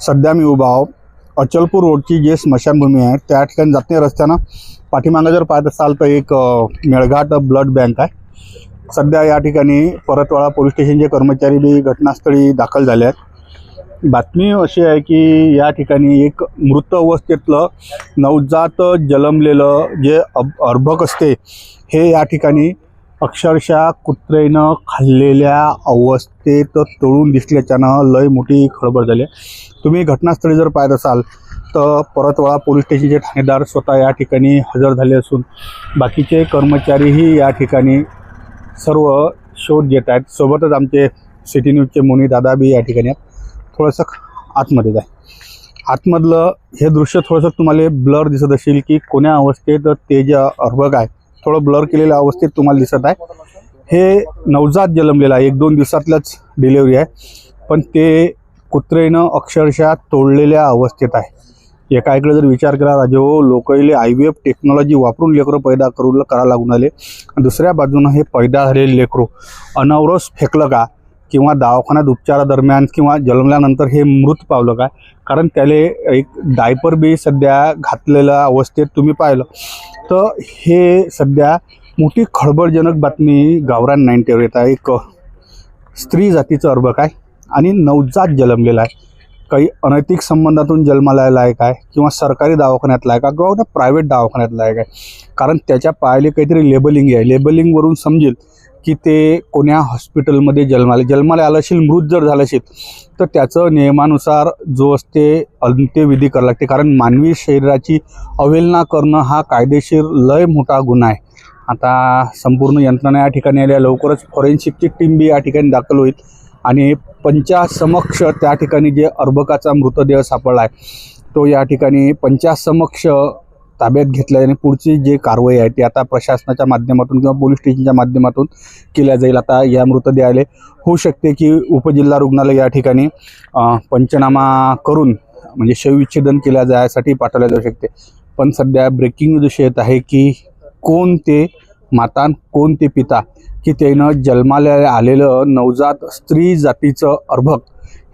सध्या मी उभा आहो अचलपूर रोडची जी स्मशानभूमी आहे त्या ठिकाणी जाते रस्त्यानं पाठीमागे जर पाहत असाल तर एक मेळघाट ब्लड बँक आहे। सध्या या ठिकाणी परतवाडा पोलीस स्टेशनचे कर्मचारी बी घटनास्थळी दाखल झाले आहेत। बातमी अशी आहे की या ठिकाणी एक मृत अवस्थेतलं नवजात जन्मलेलं जे अर्भक असते हे या ठिकाणी अक्षरशः कुत्रेनं खाल्लेल्या अवस्थेत तळून दिसल्याच्यानं लय मोठी खळबळ झाली। तुम्ही घटनास्थळी जर पाहत असाल तर परतवाडा पोलीस स्टेशनचे ठाणेदार स्वतः या ठिकाणी हजर झाले असून बाकीचे कर्मचारीही या ठिकाणी सर्व शोध घेत आहेत। सोबतच आमचे सिटी न्यूजचे मोनी दादा बी या ठिकाणी थोडंसं आतमध्ये जाय। आतमधलं हे दृश्य थोडंसं तुम्हाला ब्लर दिसत असेल की कोण्या अवस्थेत ते जे अर्भक आहे थोडं ब्लर केलेल्या अवस्थेत तुम्हाला दिसत आहे। हे नवजात जन्मलेलं आहे, 1-2 दिवसातलंच डिलिव्हरी आहे, पण ते कुत्रेनं अक्षरशः तोडलेल्या अवस्थेत आहे। एका जर विचार केला राजो लोकले IVF टेक्नॉलॉजी वापरून लेकरं पैदा करा लागून आले, दुसऱ्या बाजूनं हे पैदा झालेले लेकरू अनावरस फेकलं का किंवा दवाखान्यात उपचारादरम्यान किंवा जन्मल्यानंतर हे मृत पावलं का, कारण त्याले एक डायपर बी सध्या घातलेल्या अवस्थेत तुम्ही पाहिलं तर हे सध्या मोठी खळबळजनक बातमी गावरान 90वर येत आहे। एक स्त्री जातीचं अर्भक आहे आणि नवजात जन्मलेला आहे। काही अनैतिक संबंधातून जन्माला आहे काय किंवा सरकारी दवाखान्यातला आहे का किंवा प्रायव्हेट दवाखान्यातला आहे काय, कारण त्याच्या पायाले काहीतरी लेबलिंग आहे। लेबलिंगवरून समजेल की ते कोण्या हॉस्पिटलमध्ये जन्माला आलं असेल, मृत जर झालं असेल तर त्याचं नियमानुसार जो असते अंत्यविधी करावं लागते, कारण मानवी शरीराची अवहेलना करणं हा कायदेशीर लय मोठा गुन्हा आहे। आता संपूर्ण यंत्रणा या ठिकाणी आल्या, लवकरच फॉरेन्सिकची टीम बी या ठिकाणी दाखल होईल आणि पंचासमक्ष त्या ठिकाणी जे अर्भकाचा मृतदेह सापडला आहे तो या ठिकाणी पंचासमक्ष ताब्यात घेतला आणि पुढची जी कारवाई आहे ती आता प्रशासनाच्या माध्यमातून किंवा पोलीस स्टेशनच्या माध्यमातून केल्या जाईल। आता या मृतदेहाले होऊ शकते की उपजिल्हा रुग्णालय या ठिकाणी पंचनामा करून म्हणजे शवविच्छेदन केल्या जाण्यासाठी पाठवल्या जाऊ शकते। पण सध्या ब्रेकिंग न्यूज अशी येत आहे की कोण ते माता कोण ते पिता की त्यानं जन्माला आलेलं नवजात स्त्री जातीचं अर्भक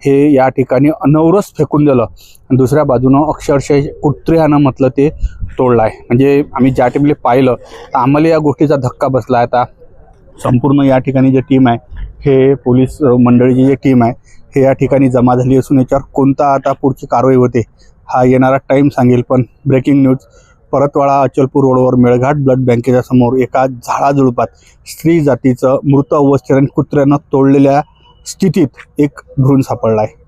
हे या ठिकाणी अनवरस फेकून दिलं आणि दुसऱ्या बाजूनं अक्षरशः कुत्र्यानं म्हटलं ते तोडलं आहे। म्हणजे आम्ही ज्या टेबले पाहिलं तर आम्हाला या गोष्टीचा धक्का बसला आहे। आता संपूर्ण या ठिकाणी जे टीम आहे हे पोलीस मंडळीची जी टीम आहे हे या ठिकाणी जमा झाली असून याच्यावर कोणता आता पुढची कारवाई होते हा येणारा टाईम सांगेल। पण ब्रेकिंग न्यूज परतवाडा अचलपूर रोडवर मेळघाट ब्लड बँकेच्या समोर एका झाडाझुडपात स्त्री जातीचं मृत अवस्थेत आणि कुत्र्यानं तोडलेल्या स्थितीत एक भ्रूण सापडला आहे।